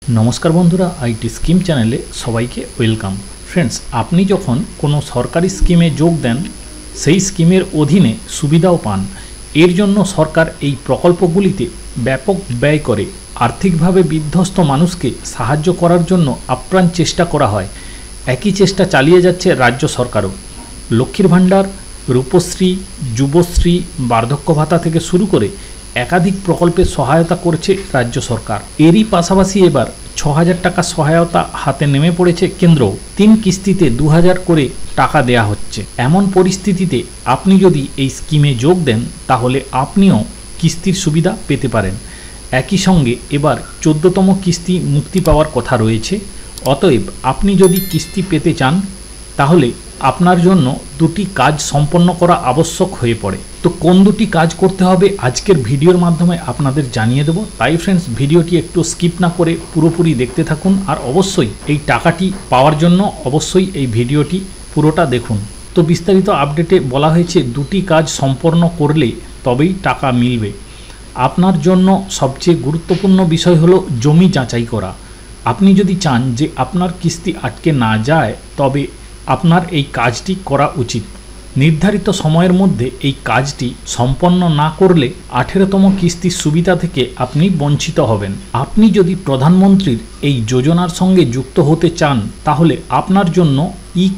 नमस्कार बंधुरा IT scheme चैनेले सबाइके welcome. Friends, आपनी जखन कोनो सरकारी स्कीमे जोग दें सेई स्कीमेर अधीने सुविधाओ पान। एर जन्य सरकार एई प्रकल्पगुलिते व्यापक व्यय करे आर्थिकभावे विध्वस्त मानुषके साहाय्य करार जन्य आप्राण चेष्टा करा हय। एकई चेष्टा चालिये जाच्छे राज्य सरकारों। लक्ष्मीर भाण्डार, रूपश्री, युवश्री, बार्धक्य भाता थेके शुरू करे एकाधिक प्रकल्पे सहायता करছে राज्य सरकार। एरই पाशापाशि एबार ৬০০০ টাকা সহায়তা হাতে নেমে পড়েছে কেন্দ্র। ৩ কিস্তিতে ২০০০ করে টাকা দেয়া হচ্ছে। এমন পরিস্থিতিতে আপনি যদি এই স্কিমে যোগ দেন তাহলে আপনিও কিস্তির সুবিধা পেতে পারেন। একই সঙ্গে এবার ১৪তম কিস্তি মুক্তি পাওয়ার কথা রয়েছে। অতএব আপনি যদি কিস্তি পেতে চান তাহলে আপনার জন্য দুটি কাজ সম্পন্ন করা আবশ্যক হয়ে পড়ে। তো কোন দুটি কাজ করতে হবে আজকের ভিডিওর মাধ্যমে আপনাদের জানিয়ে দেব। তাই ফ্রেন্ডস, ভিডিওটি একটু স্কিপ না করে পুরোপুরি দেখতে থাকুন আর অবশ্যই এই টাকাটি পাওয়ার জন্য অবশ্যই এই ভিডিওটি পুরোটা দেখুন। তো বিস্তারিত আপডেটে বলা হয়েছে দুটি কাজ সম্পন্ন করলে তবেই টাকা মিলবে। আপনার জন্য সবচেয়ে গুরুত্বপূর্ণ বিষয় হলো জমি যাচাই করা। আপনি যদি চান যে আপনার কিস্তি আটকে না যায় তবে আপনার এই কাজটি করা উচিত। নির্ধারিত সময়ের মধ্যে এই কাজটি সম্পন্ন না করলে ১৮তম কিস্তির সুবিধা থেকে আপনি বঞ্চিত হবেন। আপনি যদি প্রধানমন্ত্রীর এই যোজনার সঙ্গে যুক্ত হতে চান তাহলে আপনার জন্য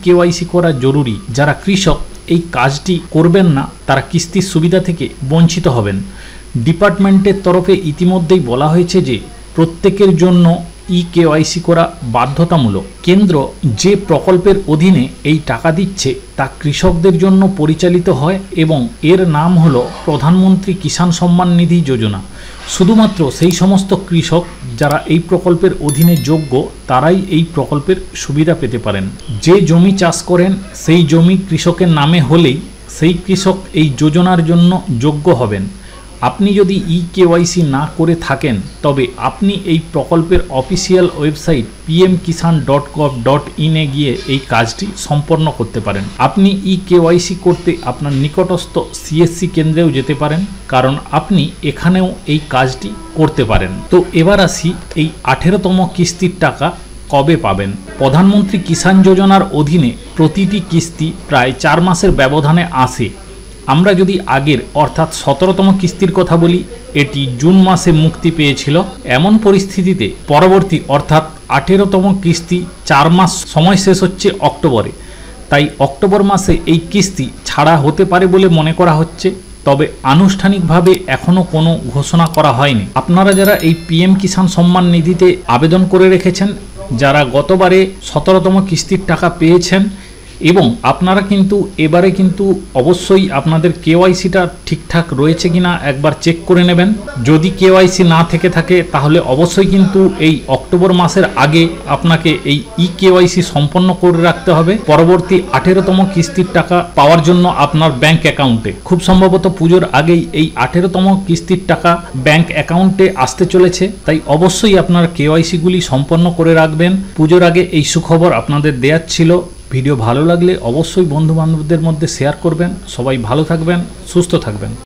কেওয়াইসি করা জরুরি। যারা কৃষক এই কাজটি করবেন না তারা কিস্তির সুবিধা থেকে বঞ্চিত হবেন। ডিপার্টমেন্টের তরফে ইতিমধ্যেই বলা হয়েছে যে প্রত্যেকের জন্য কেওয়াইসি করা বাধ্যতামূলক। কেন্দ্র যে প্রকল্পের অধীনে এই টাকা দিচ্ছে তা কৃষকদের জন্য পরিচালিত হয় এবং এর নাম হলো প্রধানমন্ত্রী কিষাণ সম্মান নিধি যোজনা। শুধুমাত্র সেই সমস্ত কৃষক যারা এই প্রকল্পের অধীনে যোগ্য তারাই এই প্রকল্পের সুবিধা পেতে পারেন। যে জমি চাষ করেন সেই জমি কৃষকের নামে হলেই সেই কৃষক এই যোজনার জন্য যোগ্য হবেন। আপনি যদি কেওয়াইসি না করে থাকেন তবে আপনি এই প্রকল্পের অফিসিয়াল ওয়েবসাইট pmkisan.gov.in এ গিয়ে এই কাজটি সম্পন্ন করতে পারেন। আপনি কেওয়াইসি করতে আপনার নিকটস্থ সিএসসি কেন্দ্রেও যেতে পারেন, কারণ আপনি এখানেও এই কাজটি করতে পারেন। তো এবার আসি এই ১৮তম কিস্তির টাকা কবে পাবেন। প্রধানমন্ত্রী কিষাণ যোজনার অধীনে প্রতিটি কিস্তি প্রায় ৪ মাসের ব্যবধানে আসে। আমরা যদি আগের অর্থাৎ ১৭তম কিস্তির কথা বলি, এটি জুন মাসে মুক্তি পেয়েছিল। এমন পরিস্থিতিতে পরবর্তী অর্থাৎ ১৮তম কিস্তি ৪ মাস সময় শেষ হচ্ছে অক্টোবরে। তাই অক্টোবর মাসে এই কিস্তি ছাড়া হতে পারে বলে মনে করা হচ্ছে, তবে আনুষ্ঠানিকভাবে এখনও কোনো ঘোষণা করা হয়নি। আপনারা যারা এই পিএম কিষাণ সম্মান নিধিতে আবেদন করে রেখেছেন, যারা গতবারে ১৭তম কিস্তির টাকা পেয়েছেন এবং আপনারা কিন্তু এবারে কিন্তু অবশ্যই আপনাদের কেওয়াইসিটা ঠিকঠাক রয়েছে কিনা একবার চেক করে নেবেন। যদি কেওয়াইসি না থেকে থাকে তাহলে অবশ্যই কিন্তু এই অক্টোবর মাসের আগে আপনাকে এই কেওয়াইসি সম্পন্ন করে রাখতে হবে পরবর্তী ১৮তম কিস্তির টাকা পাওয়ার জন্য আপনার ব্যাংক অ্যাকাউন্টে। খুব সম্ভবত পুজোর আগেই এই ১৮তম কিস্তির টাকা ব্যাংক অ্যাকাউন্টে আসতে চলেছে। তাই অবশ্যই আপনার কেওয়াইসিগুলি সম্পন্ন করে রাখবেন। পুজোর আগে এই সুখবর আপনাদের দেওয়ার ছিল। ভিডিও ভালো লাগলে অবশ্যই বন্ধু বান্ধবদের মধ্যে শেয়ার করবেন। সবাই ভালো থাকবেন, সুস্থ থাকবেন।